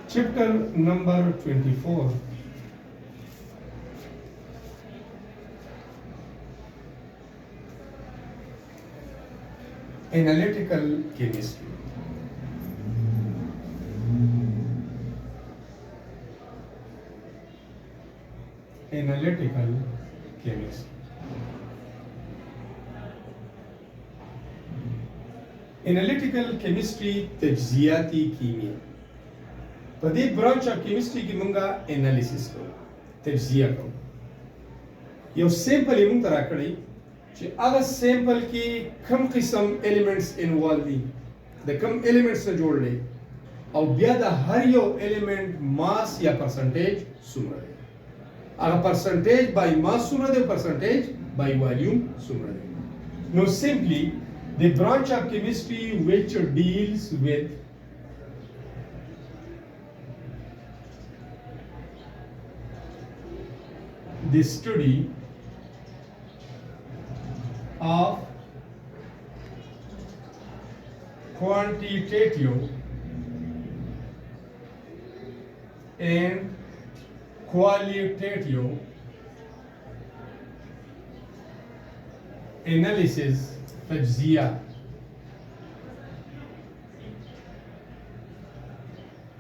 Chapter number 24. Analytical chemistry. Analytical chemistry. Analytical chemistry तज्जियाती कीमिया. په دې برانچ اف کیمستري کې مونږه انالیسیس کوو، تجزیه کوو. یو سیمپل یې مونږ ته راکړی چې هغه سیمپل کې کم قسم ایلیمنټس انوالو دي، د کم ایلیمنټس نه جوړ دی، او بیا د هر یو ایلیمنٹ ماس یا پرسنټیج څومره دی. هغه پرسنټیج بای ماس څومره دی، پرسنټیج بای والیوم څومره دی. نو سمپلی the branch of chemistry which deals with the study of quantitative and qualitative analysis تجزیہ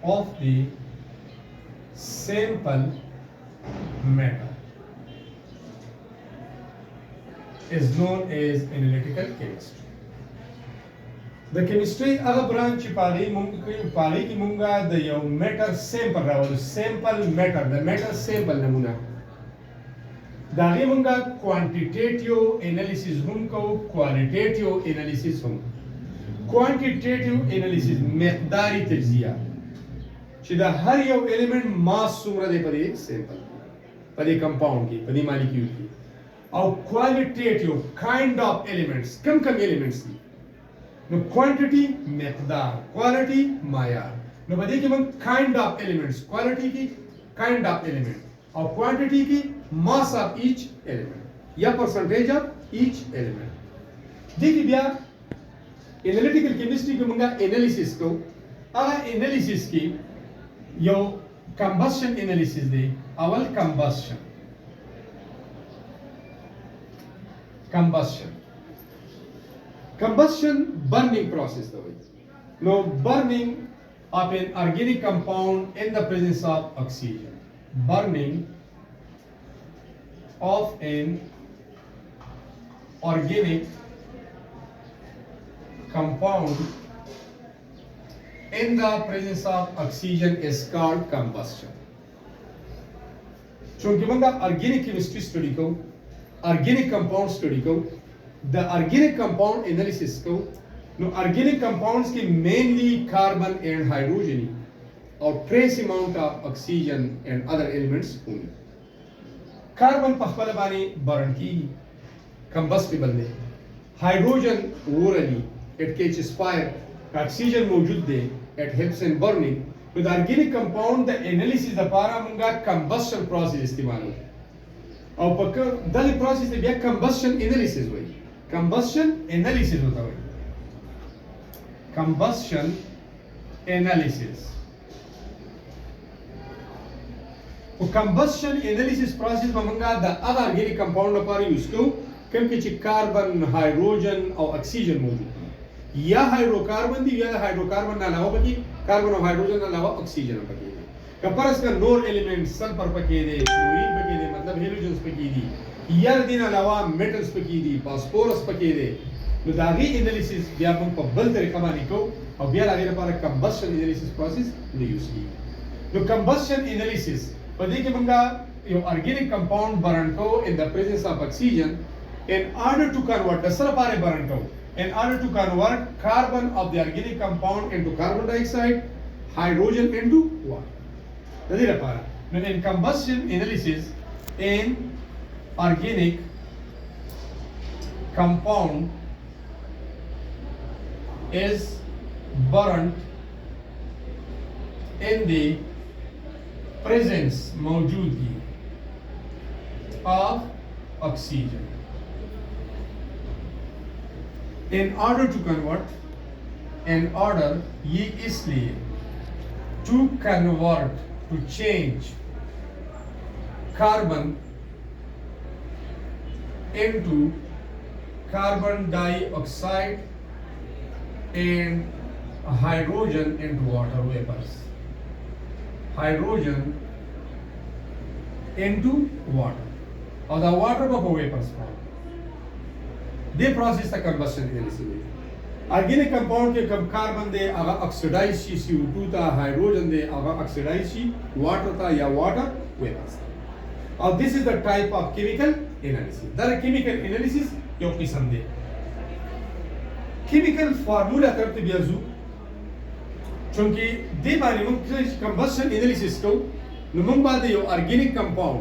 of the sample matter is known as analytical chemistry. The chemistry هغه برانچ چې پاره کې مونږه د یو میټر سیمپل راوړو، سیمپل میټر د میټر سیمپل نمونه دا غي مونږه کوانټیټیټیو انالیسیس هم کوو، کوالټیټیو انالیسیس هم. کوانټیټیټیو انالیسیس مقداري تجزیه چې د هر یو ایلیمنٹ ماس څومره دی په دې سیمپل، په دې کمپاوند کې، په دې مالیکول کې. او کوالټیټیو کائنډ اف ایلیمنټس، کم ایلیمنټس دي. نو کوانټیټي مقدار، کوالټي معیار. نو په دې کې موږ کائنډ اف ایلیمنټس، کوالټي کې کائنډ اف ایلیمنٹ او کوانټیټي کې mass of each element یا percentage of each element. دیکھیں بیا analytical chemistry کو منگا analysis کو، اگر analysis کی یو combustion analysis دے. اول combustion burning process ہوئی. No burning of an organic compound in the presence of oxygen. Burning of an organic compound in the presence of oxygen is called combustion. چونکہ منگا organic chemistry study کو، organic compound study کو، the organic compound analysis کو. نو organic compounds کی mainly carbon and hydrogen اور trace amount of oxygen and other elements ہوں. کاربن په خپل باندې برن کیږي، کمبسټیبل دی. هایدروجن اورلی اٹ کیچز فایر، اکسیجن موجود دی، اٹ هیلپس ان برنینګ. نو د ارګینیک کمپاوند د انالیسیس لپاره موږ کمبسشن پروسس استعمالو، او په دغه پروسس ته بیا کمبسشن انالیسیس وایي. کمبسشن انالیسیس وته وایي، کمبسشن انالیسیس. او کمبسشن انالیسیس پروسس به موږ د هغه ارګینیک کمپاوند لپاره یوز کوو کوم کې چې کاربن، هایدروجن او اکسیجن موجود دي، یا هایدروکاربن دي یا د هایدروکاربن نه علاوه پکې کاربن او هایدروجن نه علاوه اکسیجن پکې دي. که فرض کړه نور ایلیمنٹ سلفر پکې دي، کلورین پکې دي، مطلب هیلوجنز پکې دي، یا د دې نه علاوه میټلز پکې دي، فاسفورس پکې دي. نو د هغې انالیسیس بیا موږ په بل طریقه باندې کوو، او بیا د هغې لپاره کمبسشن انالیسیس پروسس نه یوز کیږي. نو کمبسشن انالیسیس په دې کې موږ یو ارګینیک کمپاوند برن کوو in the presence of oxygen in order to convert the sulfur burn کوو in order to convert carbon of the organic compound into carbon dioxide, hydrogen into water. د دې لپاره نو in combustion analysis in organic compound is burned in the presence موجودگی of oxygen in order to convert, in order یہ اس لیے to convert, to change carbon into carbon dioxide and hydrogen into water vapors. Hydrogen into water, or the water vapor vapors form. They process the combustion initially. Organic compound के कम carbon दे अगर oxidise she CO2 था, hydrogen दे अगर oxidise she water था या water vapours. और this is the type of chemical analysis. There are chemical analysis यो किस्म दे. Chemical formula करते बियाजू चूंकि दे बारे में combustion analysis को नमंग बादे यो organic compound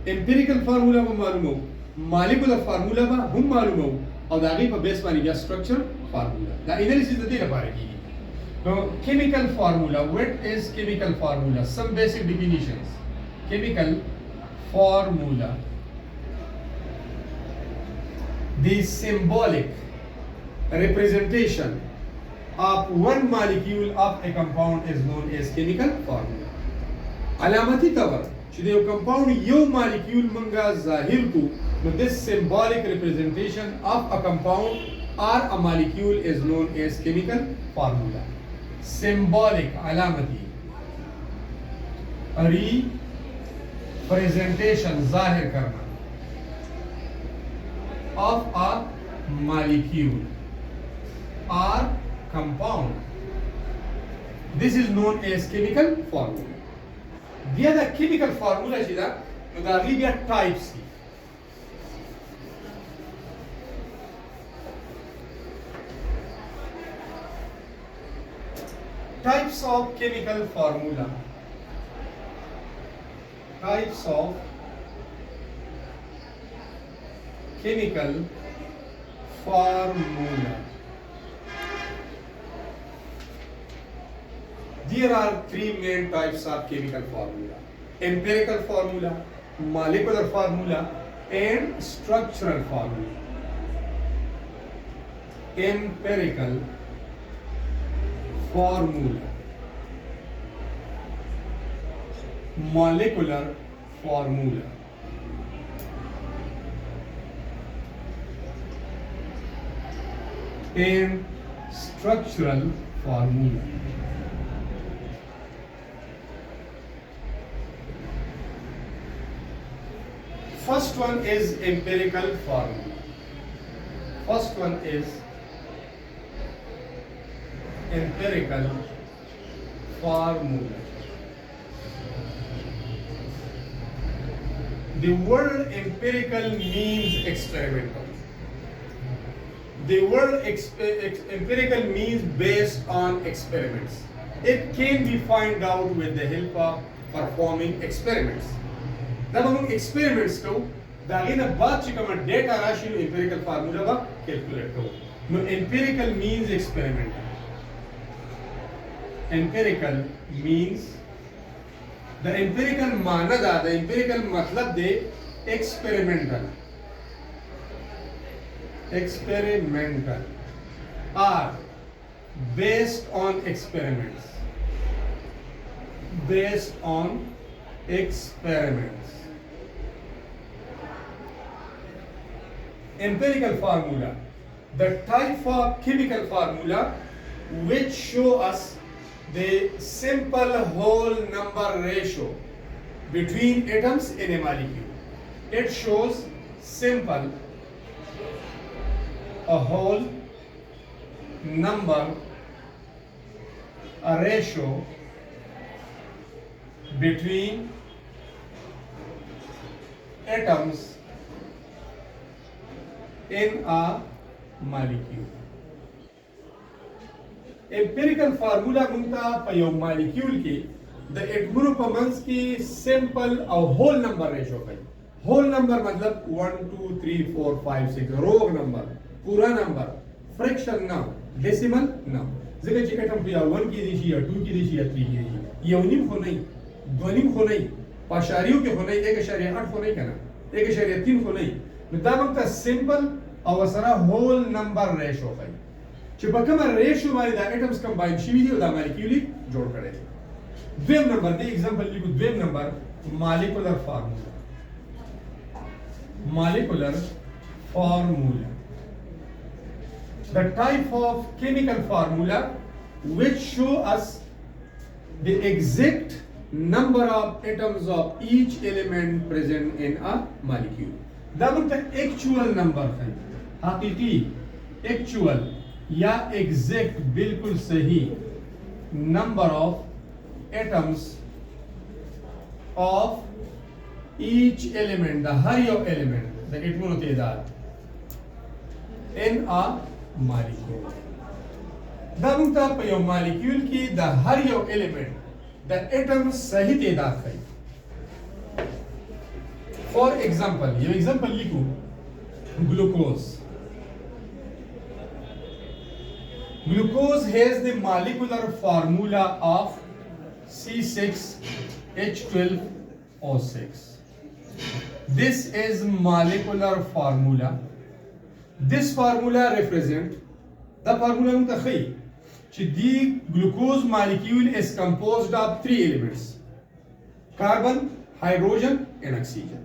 empirical formula में मालूम हो, molecular formula में हम मालूम हो, और दागी पर बेस वाली या structure formula. The analysis तो दे रहा है. Now chemical formula. What is chemical formula? Some basic definitions. Chemical formula. The symbolic representation of one molecule of a compound is known as chemical formula. Alamati तवर चुने compound यो molecule मंगा जाहिर को, but this symbolic representation of a compound or a molecule is known as chemical formula. Symbolic alamati representation जाहिर करना of a molecule or compound. This is known as chemical formula. The other chemical formula is the types. Types of chemical formula. Types of chemical formula. There are three main types of chemical formula: empirical formula, molecular formula, and structural formula. Empirical formula, molecular formula, and structural formula. First one is empirical formula. First one is empirical formula. The word empirical means experimental. The word empirical means based on experiments. It can be found out with the help of performing experiments. जब हम experiments को दागे ना बात चिका में data राशि no empirical formula बा calculate करो. No empirical means experimental. Empirical means the empirical माना दा the empirical मतलब दे experimental. Experimental are based on experiments. Based on experiments. Empirical formula, the type of chemical formula which show us the simple whole number ratio between atoms in a molecule. It shows simple a whole number, a ratio between atoms in a molecule. Empirical formula मुंता पयो molecule की the एटमोनो परमाणु की simple a whole number ratio कई. Whole number मतलब 1 2 3 4 5 6 रोग number, पूरा number, fraction ना, decimal ना. जगह चिकट हम पिया 1 की दिशी या 2 की दिशी या 3 की दिशी. ये उन्हीं को नहीं, दोनों को नहीं, पाशारियों के को नहीं, 1.8 को नहीं कहना, 1.3 को नहीं. मतलब का simple और सारा whole number ratio कई. चिपका में ratio वाली दा atoms combine शिवी दी उदा molecule जोड़ करें. دویم نمبر دی एग्जांपल लिखो دویم number molecular formula the type of chemical formula which show us the exact number of atoms of each element present in a molecule دا مطلب actual number है حقیقی actual या exact बिल्कुल सही number of atoms of each element the her yo element the एटमों तेदाद in a molecule دا मुक्ता पे यो molecule की the her yo element the atoms सही तेदाद है for example ये example लिखो glucose has the molecular formula of C6H12O6 this is molecular formula this formula represent the formula متخي the glucose molecule is composed of three elements carbon hydrogen and oxygen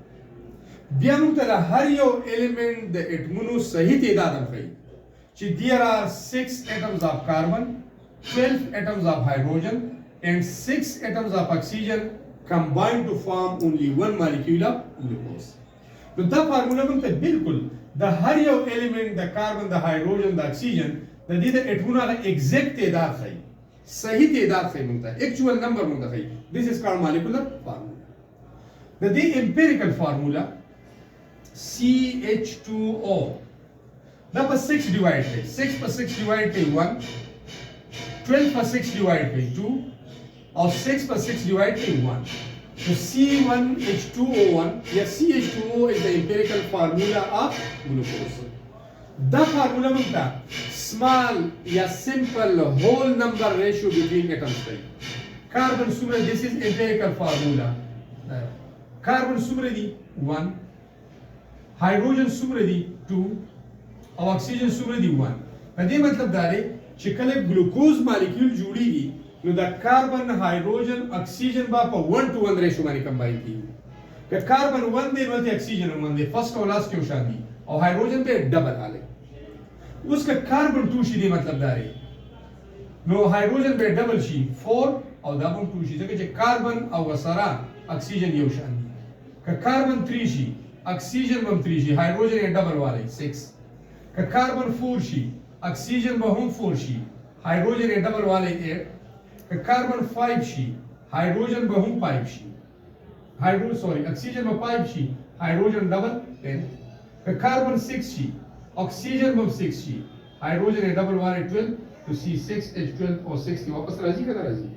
بیا موږ ته هر یو element د اټمونو صحیح تعداد راغلی چې there are 6 atoms of carbon 12 atoms of hydrogen and 6 atoms of oxygen combined to form only one molecule of glucose نو دا فارمولا موږ ته بالکل د هر یو element د carbon د hydrogen د oxygen د دې د اټمونو هغه exact تعداد ښیي صحیح تعداد ښیي موږ ته actual number موږ ته ښیي this is called molecular formula د دې empirical formula CH2O دا په 6 divide کړئ 6 په 6 divide کړئ 1 12 په 6 divide کړئ 2 او 6 په 6 divide کړئ 1 so C1H2O1 yeah CH2O is the empirical formula of glucose دا فارمولا موږ ته small یا simple whole number ratio between atoms دی carbon څومره this is empirical formula carbon څومره دی 1 hydrogen څومره دی 2 او oxygen څومره دی 1 په دې مطلب دا دی چې کله ګلوکوز مالیکول جوړیږي نو د کاربن هایدروجن اکسیجن با په 1 to 1 ریشو باندې کمباین کیږي که کاربن 1 دی نو ته اکسیجن 1 دی فرست او لاست کې وشان دي او هایدروجن به ډبل حاله اوس که کاربن 2 شي دی مطلب دا دی نو هایدروجن به ډبل شي 4 او دا هم 2 شي ځکه چې کاربن او وسره اکسیجن یو شان دي که کاربن 3 شي اکسیجن هم 3 شي هایدروجن یې ډبل والی 6 که کاربن 4 شي اکسیجن به هم 4 شي هایدروجن یې ډبل والی 8 که کاربن 5 شي هایدروجن به هم 5 شي اکسیجن به 5 شي هایدروجن ډبل 10 که کاربن 6 شي اکسیجن به 6 شي هایدروجن یې ډبل والی 12 تو C6H12O6 کې واپس راځي کنه راځي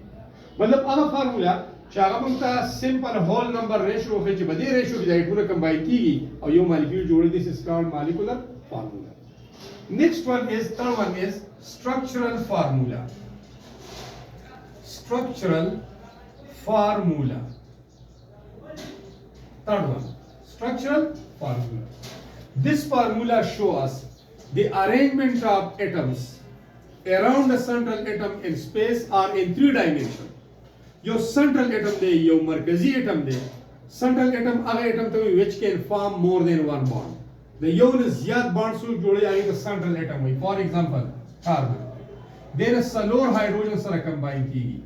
مطلب هغه فارمولا چې هغه موږ ته سمپل هول نمبر ریشو وکړي چې په دې ریشو کې د ایټمونو کمباین کیږي او یو مالیکول جوړي دي this is called molecular formula next one is third one is structural formula third one structural formula this formula show us the arrangement of atoms around the central atom in space or in three dimension yo central atom दे यो مرکزی atom दे central atom هغه atom ته which can form more than one bond د یو نه زیات bond سره جوړي هغه د central atom وي for example carbon دیر سلور هایدروجن سره کمباین کیږي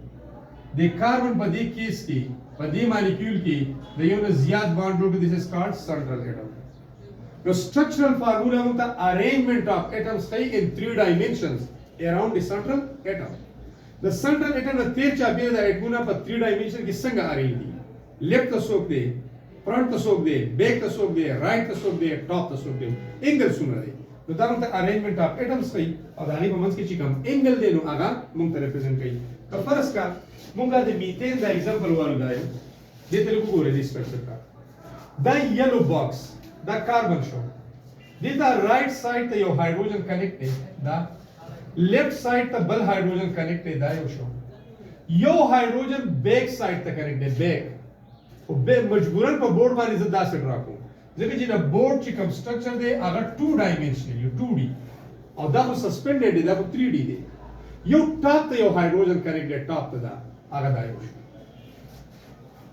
د کاربن په دې کیس کې په دې مالیکول کې د یو نه زیات bond جوړي this is called central atom the structural formula موږ ته arrangement of atoms کوي in three dimensions around the central atom the central atom د تیر چاپیره د اټمونو په 3 ډایمنشن کې څنګه ارینج دي لیفت ته څوک دی فرنٹ ته څوک دی بیک ته څوک دی رائټ ته څوک دی ټاپ ته څوک دی انګل څومره دی نو دا موږ ته ارینجمنت اف اټمز کوي او دا غي په منځ کې چې کوم انګل دی نو هغه موږ ته ریپرزینټ کوي که فرض کا موږ د میثین دا ایگزامپل ورغلای دې ته وګورئ د سټرکچر کا دا یلو باکس دا کاربن شو دې دا رائټ سایډ ته یو هایدروجن کنیکټ دی دا لیفٹ سائیڈ تا بل ہائیڈروجن کنیکٹ ہے دائیو شو یو ہائیڈروجن بیک سائیڈ تا کنیکٹ ہے بیک مجبورن پا بورڈ بانی زدہ سے ڈراکو ذکر جینا بورڈ چی کم سٹرکچر دے اگر 2 ڈائمنشنل یو 2D اور دا کو سسپینڈیڈ ہے دا کو 3D دے یو ٹاپ تا یو ہائیڈروجن کنیکٹ ہے ٹاپ تا دا آگا دائیو شو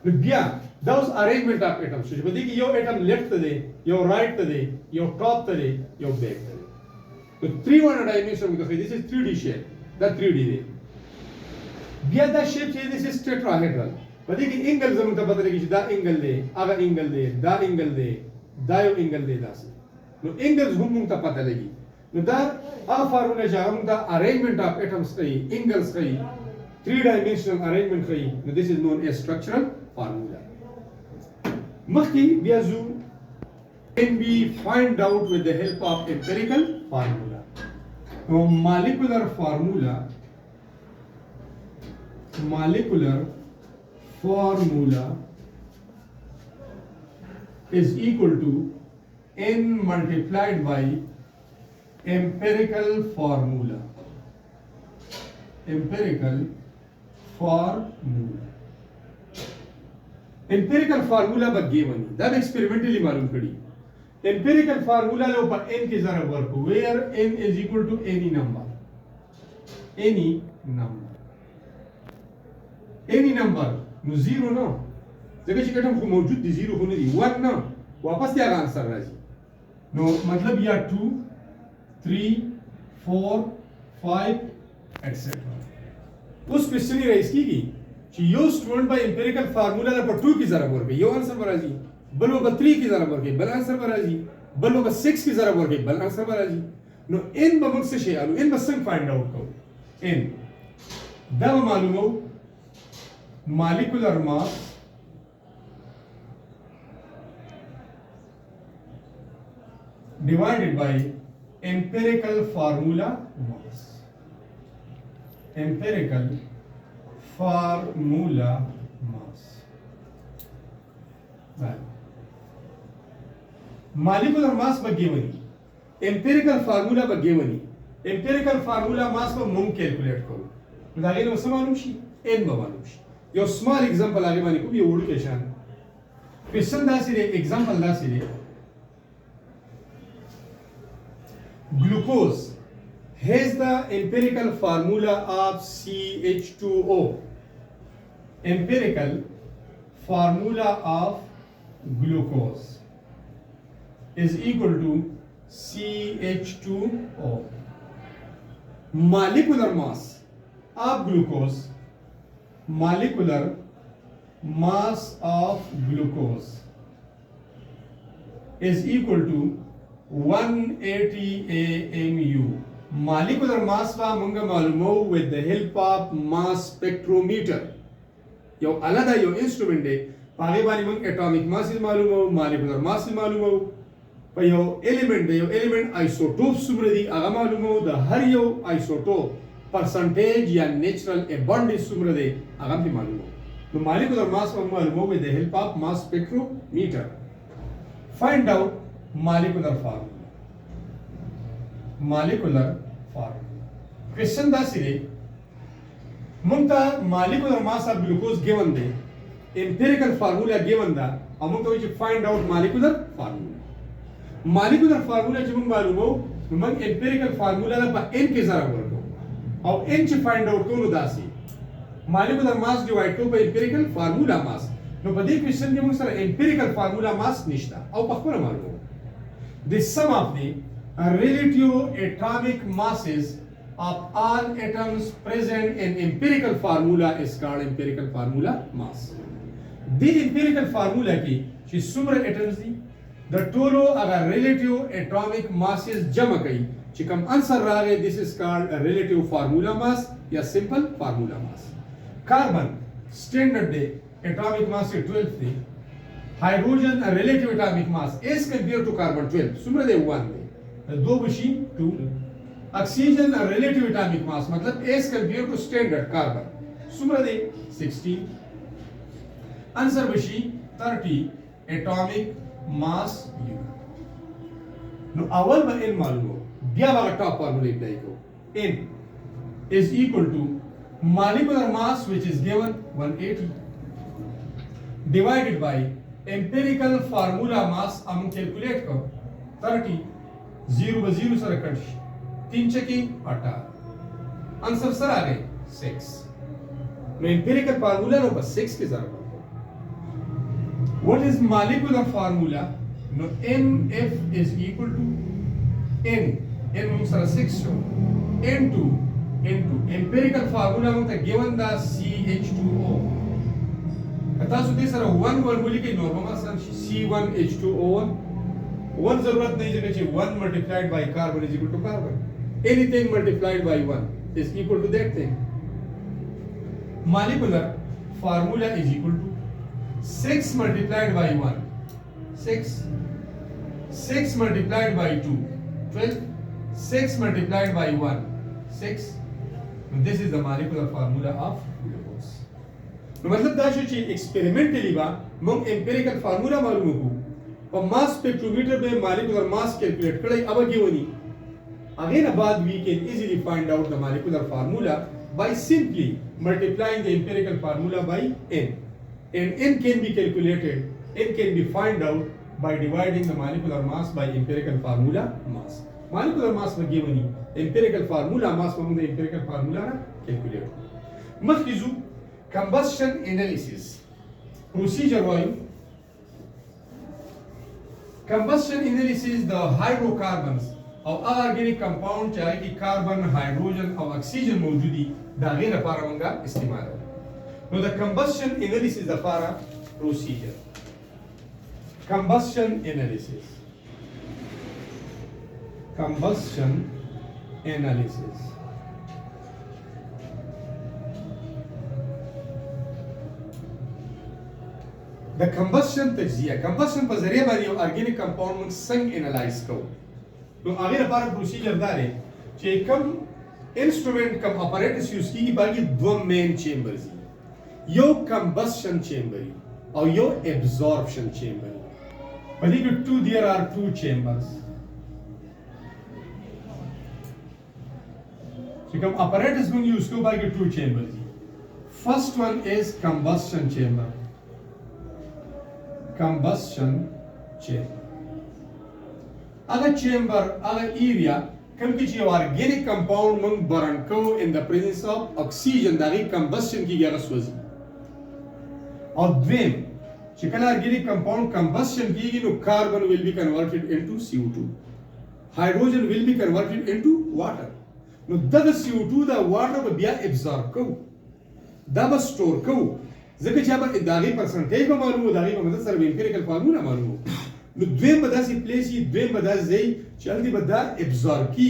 بیا دا اوس ارینجمنٹ اف اټمز چې په دې کې یو اټم لیفت ته دی یو رائټ ته دی یو ټاپ ته دی یو بیک ته دی نو 3 ډایمنشن موږ ته this is 3D shape دا 3D دی بیا دا شیپ چې this is tetrahedral په دې کې انګل زموږ ته پته لګي چې دا انګل دی هغه انګل دی دا انګل دی دا یو انګل دی داسې نو انګلز هم موږ ته پته لګي نو دا هغه فارموله چې هغه موږ ته ارینجمنٹ اف اټمز کوي انګلز کوي 3 dimensional arrangement کوي نو this is known as structural formula مخکې بیا زو can be find out with the help of empirical formula نو molecular formula is equal to n multiplied by empirical formula empirical formula ಬಗ್ಗೆ ونی دا experimentally معلوم کړي empirical formula له په n کې ضرب ورکو where n is equal to any number نو 0 نه ځکه چې کوم موجود دي 0 خو نه دي 1 نه واپس دی هغه انسر راځي نو مطلب یا 2 3 4 5 etc اوس کوېسچن رایز کیږي چې یو سټوډنټ به امپیریکل فارمولا له په 2 کې ضرب ورکړي یو انسر به راځي بل به 3 کې ضرب ورکړي بل انسر به راځي بل به 6 کې ضرب ورکړي بل انسر به راځي نو n به موږ څه شي الو n به څنګه فایند آوټ کوو n دا به معلومو molecular mass divided by empirical formula mass molecular mass ಬಗ್ಗೆ ونی empirical formula ಬಗ್ಗೆ ونی empirical formula mass به مونږ کیلکولیټ کوو دا غیر نو څه معلوم شي n به معلوم شي یو سمال example هغه باندې کوم یو وړو شان کوېسچن داسې دی example داسې دی glucose has the empirical formula of CH2O empirical formula of glucose is equal to CH2O molecular mass of glucose is equal to 180 AMU molecular mass va munga malumo with the help of mass spectrometer yo alada yo instrument de page bani mung atomic mass malumo molecular mass malumo pa yo element de yo element isotope sumradi aga malumo the har yo isotope percentage ya natural abundance sumradi aga bi malumo no molecular mass malumo with the help of mass spectrometer find out molecular formula question داسې دی مونږ ته molecular mass of glucose given دی empirical formula given ده او مونږ ته وایي چې find out molecular formula چې مونږ معلومو نو مونږ empirical formula له په n کې ضرب ورکړو او n چې find out کوو نو داسې molecular mass divide کوو په empirical formula mass نو په دې question کې مونږ سره empirical formula mass نشته او په خپله معلومو the sum of the relative atomic masses of all atoms present in empirical formula is called empirical formula mass. The empirical formula की چې څومره atoms دي د ټولو هغه relative atomic masses جمع کوي چې کوم answer راغی this is called a relative formula mass یا simple formula mass. Carbon standard day atomic mass 12 دی. Hydrogen a relative atomic mass as compared to carbon 12 څومره دی 1 دی. दो बशी 2 oxygen relative atomic mass मतलब as compared to standard carbon सुमरा they 16 answer बशी 30 atomic mass unit no अवल में n मालूम हो बिया वाला top formula apply करो n is equal to molecular mass which is given 180 divided by empirical formula mass हम calculate करो 30 0 by 0 sir cut 3 checking 18 answer sir आ गए 6 मैं एम्पिरिकल फार्मूला नो बस 6 के जरूरत What is molecular formula? No, NF is equal to N. N moves are 6 show. N2. Empirical formula moves are given the CH2O. Kata this are 1 volume के normal सन C1H2O1. 1 जरूरत नहीं जगह चाहिए 1 multiplied by carbon is equal to carbon. Anything multiplied by 1 is equal to that thing. Molecular formula is equal to 6 multiplied by 1, 6. 6 multiplied by 2, 12. 6 multiplied by 1, 6. And this is the molecular formula of glucose. तो मतलब daisho ची experimentally बा मम empirical formula मालूम हो और mass spectrometer पे molecular mass calculate करें अब क्या होनी again abad we can easily find out the molecular formula by simply multiplying the empirical formula by n. And n can be calculated, n can be found out by dividing the molecular mass by empirical formula mass. Molecular mass में given empirical formula mass में the empirical formula ना calculate. मखिजु combustion analysis procedure वायु combustion analysis the hydrocarbons और organic compound चाहे कि carbon hydrogen और oxygen मौजूदी दागे न पारा मंगा इस्तेमाल है. Now the combustion analysis the para procedure. Combustion analysis. Combustion analysis. The combustion तज्जिया combustion पर जरिए बारी organic compound में संग analyze करो. तो आगे हमारा procedure दार है कि कम instrument कम apparatus use की बाकी दो main chambers हैं. यो combustion chamber और यो absorption chamber. But there are two chambers. So come apparatus when you use by two chambers. First one is combustion chamber. Combustion chamber. Other chamber, other area, come ki organic compound mang burn ko in the presence of oxygen. That combustion ki gas was. और द्वेम चिकन organic compound combustion की no carbon will be converted into CO2, hydrogen will be converted into water. No दग CO2 दा water पे बिया absorb को दब स्टोर को जब कि अब दागी परसेंटेज में मालूम हो दागी में मतलब सर्व एम्पिरिकल फार्मूला मालूम हो नो द्वेम बदा सी प्लेस ही द्वेम बदा जेई चलती बदा absorb की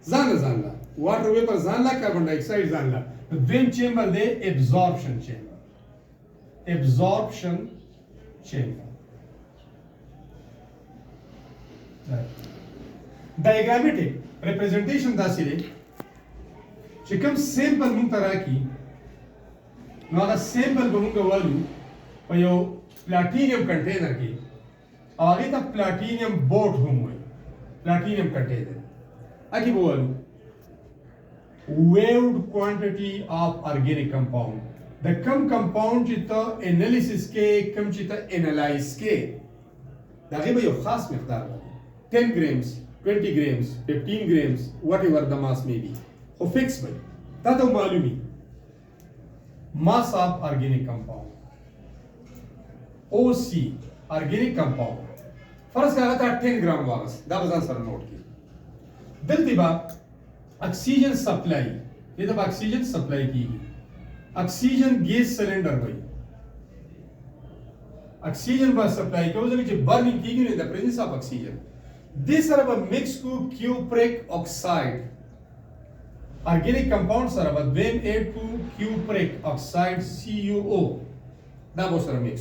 जानला वाटर वेपर जानला कार्बन डाइऑक्साइड जानला द्वेम चेंबर दे absorption chamber. Absorption chamber. Diagrammatic representation दासिले चिकम sample मुंतरा की नॉरा sample बमुंगा वालू पयो platinum container की आगे तक platinum boat होंगे platinum container आगे वो वालू weighed quantity of organic compound. The compound चिता analysis के कम चिता analyze के दागे भाई खास मिक़दार वाली 10 grams, 20 grams, 15 grams, whatever the mass may be. हो fix भाई तातो मालूमी mass of organic compound OC organic compound फर्ज का आता 10 ग्राम वागस दाबज़ान सर नोट की दिल दिबा ऑक्सीजन सप्लाई ये तब ऑक्सीजन सप्लाई की ऑक्सीजन गैस सिलेंडर भाई ऑक्सीजन बस सप्लाई के वजह से बर्निंग की गई in the presence of oxygen this are a mix को cupric oxide organic compounds are a when add to cupric oxide CuO that was a mix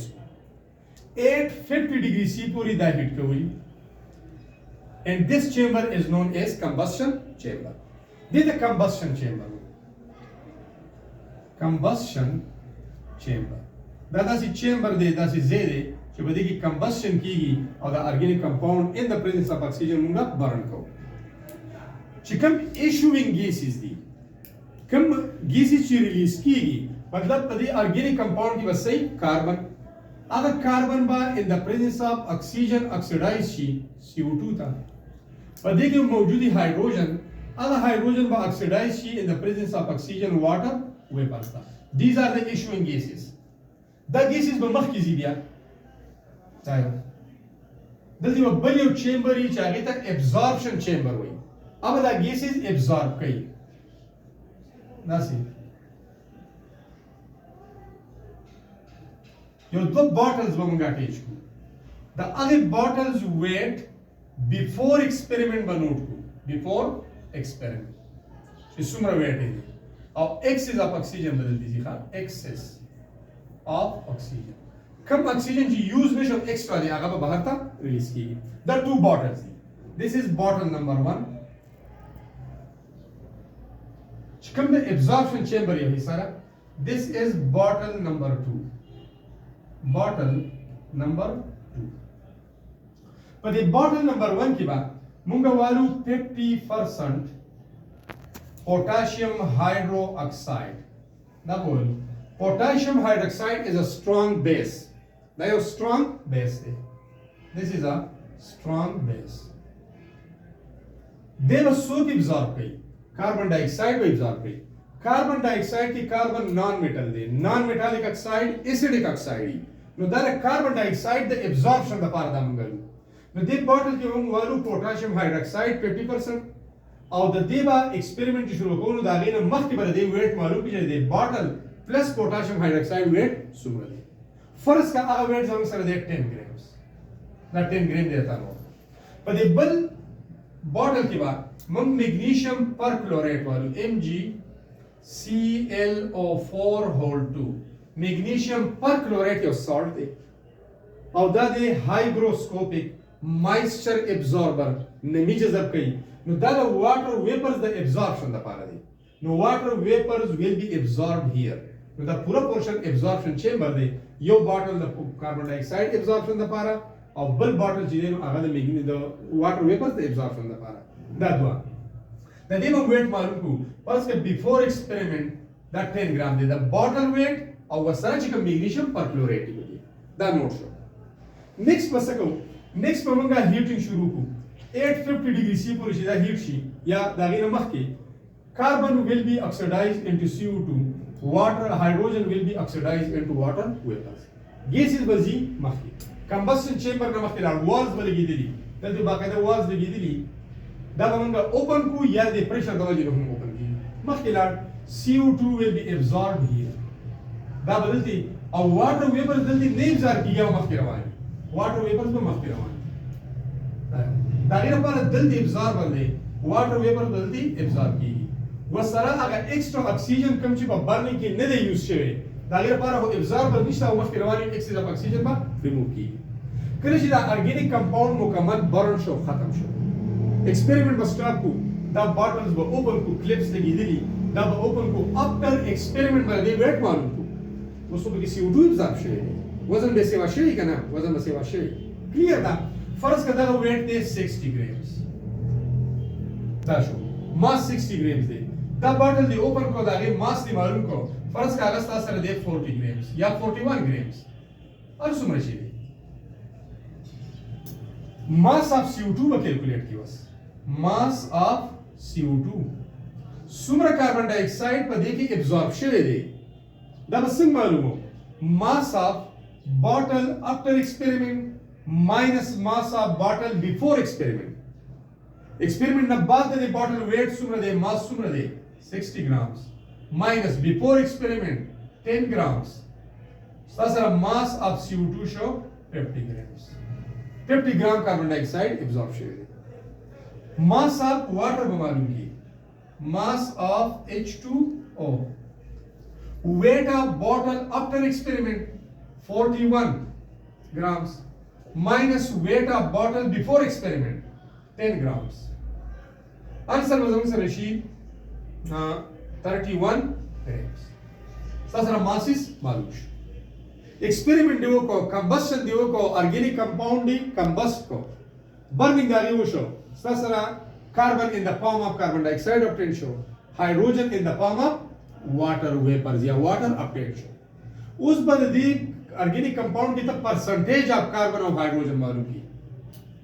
850 degree C पूरी दा हीट को हुई and this chamber is known as combustion chamber. This is the combustion chamber. Combustion chamber. दासी chamber दे दासी ज़ेरे जो बदे की combustion कीगी और the organic compound in the presence of oxygen मुंगा burn को. चिकम issuing gases दी कम gases ची release कीगी मतलब पदे organic compound की बस सही carbon अगर carbon बा in the presence of oxygen oxidized ची CO2 था पदे की मौजूदी hydrogen अगर hydrogen बा oxidized ची in the presence of oxygen water vapor था. These are the issuing gases. The gases बमख की ज़िबिया دا یو دلته یو بل یو چیمبر چې هغې ته ابزارپشن چیمبر وایي अब دا گیسز ابزارب کوي داسې یو دو باټلز به موږ اټیچ کړو د هغې باټلز ویټ بیفور ایکسپریمنټ به نوټ کړو بیفور ایکسپریمنټ چې څومره ویټ یې دی او ایکسس اف اکسیجن بدل دي ښه ایکسس اف اکسیجن کم اکسیجن چې یوز نشو ایکسټرا دی هغه به بهر ته ریلیز کیږي دا ټو باټلز دي this is bottle number 1 چې کوم د absorption chamber یې سره this is bottle number 2 bottle number 2 په دې bottle number 1 کې به مونږ والو 50% potassium hydroxide دا بول potassium hydroxide is a strong base دا یو strong base دی this is a strong base دیو سوک ابزارب کئی کاربن ڈائی آکسائڈ بھی ابزارب کئی کاربن ڈائی آکسائڈ کی کاربن نان میٹل دے نان میٹالک آکسائڈ ایسیڈک آکسائڈ نو دا کاربن ڈائی آکسائڈ دا ابزارپشن دا پارا دا منگلو نو دے باٹل کی ہم والو پوٹاشیم ہائیڈروکسائڈ 50% او دا دے با ایکسپیریمنٹ شروع کونو دا غیر مخ کی بر دے ویٹ معلوم کی جائے دے باٹل پلس پوٹاشیم ہائیڈروکسائڈ ویٹ سمرا دے فرض کا آگا ویٹ زمان سر دے 10 گرامز دا 10 گرام دیتا نو پا دے بل بوتل کے بعد من میگنیشیم پر کلوریٹ والو MgClO4 میگنیشیم پر کلوریٹ یو سالٹ دے او دا دے ہائیگروسکوپک مائسچر ابزاربر نمی جذب کئی نو دا واٹر ویپرز دا ابزارپشن دا پارا دے نو واٹر ویپرز will be absorbed here نو دا پورا پورشن ابزارپشن چیمبر دے یو باٹل دا کاربن ڈائی آکسائڈ ابزارپشن دا پارا او بل باټل چې دی نو هغه د میګنی د واټر ویپرز د ابزارپشن لپاره دا دوا د دې نو ویټ معلوم کو پس کې بیفور ایکسپریمنٹ دا 10 ګرام دی د باټل ویټ او وسره چې کوم میګنیشیم پر کلوریټ دی دا نوٹ شو نیکسٹ پس کو نیکسٹ په موږ هیټینګ شروع کو 850 ډیګري سی پورې چې دا هیټ شي یا دا غیر مخ کې کاربن will be oxidized into CO2 water hydrogen will be oxidized into water vapors gases بزي مخ کې کمبشن چیمبر نه مخکې لاړ والز به لګېدلي دلته باقاعده والز لګېدلي دا به موږ اوپن کو یا د پریشر د وجې نه هم اوپن کېږي مخکې لاړ CO2 will be absorbed here دا به دلته او واټر ویپرز دلته نه ابزار کېږي او مخکې روان دي واټر ویپرز به مخکې روان دي دا هغې لپاره دلته ابزاربر دی واټر ویپر دلته ابزار کېږي ورسره هغه ایکسټرا اکسیجن کوم چې په برنینګ کې نه دی یوز شوی دا غیر لپاره هو ابزاربر نشته او مخکې روان ایکسس اف اکسیجن به ریموو کیږي کله چې دا ارګینیک کمپاوند مکمل برن شو ختم شو ایکسپریمنٹ به سٹاپ کو دا باټلز به اوپن کو کلپس لګېدلي دا به اوپن کو افټر ایکسپریمنٹ باندې ویټ معلوم کو اوس په کې CO2 ابزارب شوی وزن به سیوا شوی کنه وزن به سیوا شوی کلیئر دا فرض کړه دا ویټ دی 60 گرامز دا شو ماس 60 گرامز دی دا باټل دی اوپن کو دا غیر ماس دی معلوم کو فرض کا اگست سره دی 40 گرامز یا 41 گرامز اور څومره شي mass of CO2 به کیلکولیټ کی وس mass of CO2 څومره کاربن ډای اکساید په دې کې ابزورب شوی دی دا به څنګه معلومو mass of bottle after experiment minus mass of bottle before experiment experiment نه بعد د bottle weight څومره دی mass څومره دی 60 grams minus before experiment 10 grams سره mass of CO2 show 50 grams 50 gram carbon dioxide absorb شوی دی mass of water به معلوم کی mass of H2O weight of bottle after experiment 41 grams minus weight of bottle before experiment 10 grams answer was answer شي 31 grams سره masses معلوم شو experiment दिवो को combustion दिवो को organic compound दी combust को burning दाली वो शो ससरा carbon in the form of carbon dioxide obtain शो hydrogen in the form of water vapours या वाटर ऑब्टेन शो उस बाद दी ऑर्गेनिक कंपाउंड की तो परसेंटेज ऑफ कार्बन और हाइड्रोजन मालूम की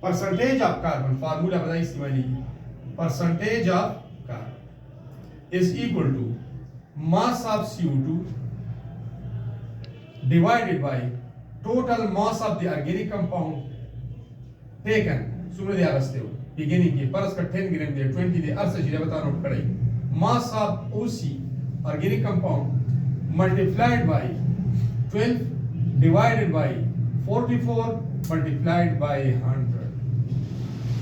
परसेंटेज ऑफ कार्बन फार्मूला बताइए इस्तेमाल की percentage of carbon is equal to mass of CO2 divided by total mass of the organic compound taken सुमरे दे आगस्ते हो beginning के परस का 10 ग्राम दे 20 दे अर्स जिले बता नोट करें mass of OC organic compound multiplied by 12 divided by 44 multiplied by 100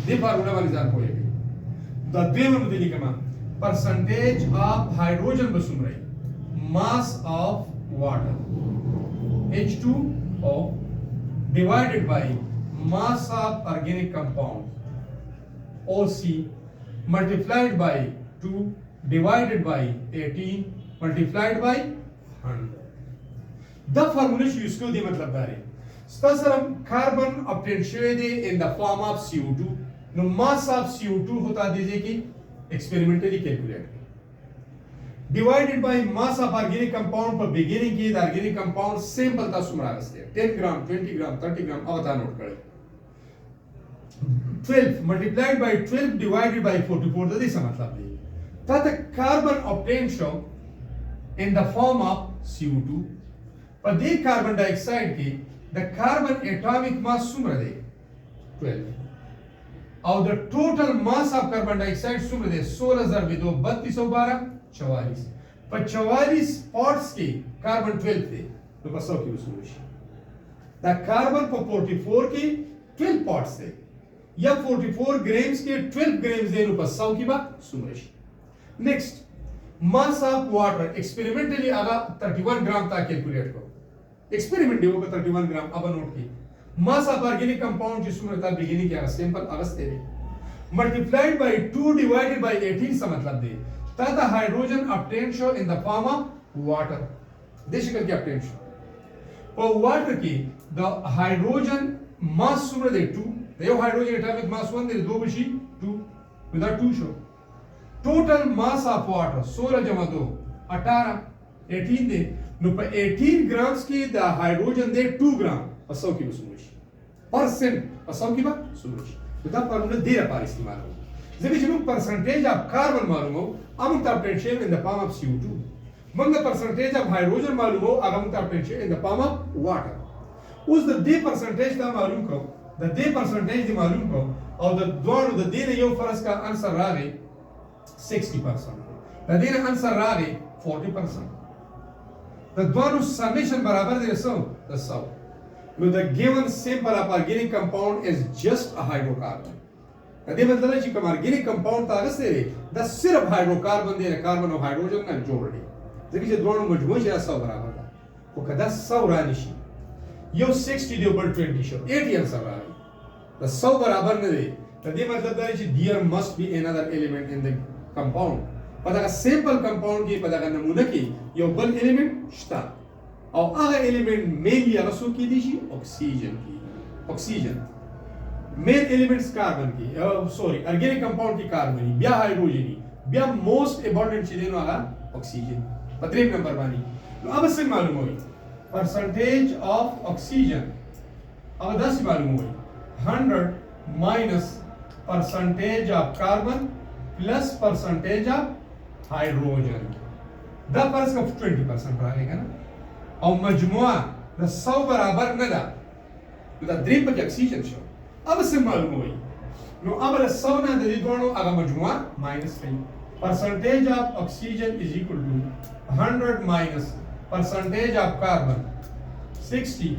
they formula वाली जान पोए the देव में दिली कमा percentage of hydrogen बसुमरे mass of water H2O divided by mass of organic compound OC multiplied by 2 divided by 18 multiplied by 100 the formula use को दे मतलब दारे स्टसरम कार्बन obtained शवे दे in the form of CO2 नो mass of CO2 होता दीजिए कि experimentally calculate divided by mass of organic compound पर beginning की organic compound sample ता सुमरा रस्ते 10 ग्राम 20 ग्राम 30 ग्राम अवता नोट करे 12 multiplied by 12 divided by 44 दा दिसा मतलब दे ता carbon obtained show in the form of CO2 पर दे carbon dioxide की the carbon atomic mass सुमरा दे 12 और the total mass of carbon dioxide सुमरा दे 16,3212 44 पर 44 parts के कार्बन 12 थे तो बस 100 की वसूली द कार्बन पर 44 के 12 parts थे या 44 ग्राम्स के 12 ग्राम्स दे नो बस 100 की बात सुमरेश next mass of water experimentally आगा 31 ग्राम तक कैलकुलेट करो एक्सपेरिमेंट देवो का 31 ग्राम अब नोट की मास ऑफ ऑर्गेनिक कंपाउंड जिसमें रहता बिगिनिंग के sample August they multiplied by 2 divided by 18 सा मतलब दे the hydrogen obtained show in the form of water देशिकल की obtained show for water की the hydrogen mass Sumre they 2 the hydrogen atomic mass 1 दे 2 बशी 2 without 2 show total mass of water 16 जमा 2 18 18 they know पर 18 grams की the hydrogen दे 2 ग्राम असौ की सुमरेश percent असौ की बात सुमरेश विदा फार्मूला दे रहा इस्तेमाल हो जब इस लोग परसेंटेज ऑफ कार्बन मालूम हो अमुक potential in the form of CO2 मंग द परसेंटेज ऑफ हाइड्रोजन मालूम हो अमुक potential in the form of water उस द दे परसेंटेज दा मालूम को द दे परसेंटेज दी मालूम को और द दोनों द दे ने यो फर्ज का आंसर आ गए 60% द दे ने आंसर आ गए 40% द दोनों समेशन बराबर दे सो द सो नो द given sample of organic compound is just a hydrocarbon अदे मतलब है कि ऑर्गेनिक कंपाउंड तागस दे द सिर्फ हाइड्रोकार्बन दे कार्बन और हाइड्रोजन का जोड़ दे जबकि जो दोनों मजमू से 100 बराबर था वो कदा 100 रानिशी यो 60 दे ऊपर 20 शो 80 आंसर आ द 100 बराबर न दे तदे मतलब है कि there must be another element in the compound पता का सैंपल कंपाउंड की पता का नमूना की यो बल एलिमेंट स्टा और अगर एलिमेंट मेनली अगसो की दिशी ऑक्सीजन की ऑक्सीजन मेन एलिमेंट्स कार्बन की सॉरी ऑर्गेनिक कंपाउंड की कार्बन बिया हाइड्रोजन बिया मोस्ट इंपॉर्टेंट चीजें आगा ऑक्सीजन 15 नंबर बानी तो अब से मालूम हुई परसेंटेज ऑफ ऑक्सीजन अब 10 मालूम हुई 100 minus percentage of carbon plus percentage of hydrogen द परस का 20% रहेगा ना और मजमुआ द 100 बराबर न दा द द्रीप पर ऑक्सीजन शो अब से मालूम हुई नो अब रसों ना दे दोनों अगर मजमुआ -3 percentage of oxygen is equal to 100 minus percentage of carbon 60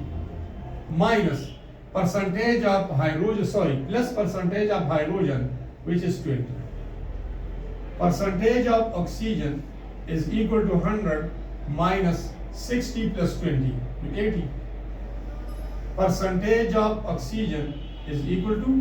minus percentage of hydrogen sorry plus percentage of hydrogen which is 20 percentage of oxygen is equal to 100 minus 60 plus 20 80 percentage of oxygen is equal to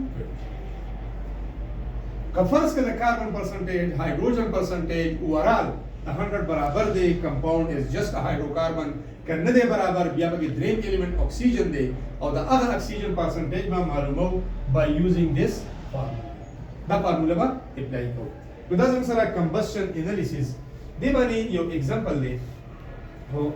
20 first the carbon percentage hydrogen percentage overall 100 बराबर दे compound is just a hydrocarbon करने दे बराबर बिया के drain element oxygen दे और the other oxygen percentage में मालूम हो by using this formula the formula बा अप्लाई करो तो दस सरा combustion analysis दे बनी यो एग्जांपल दे हो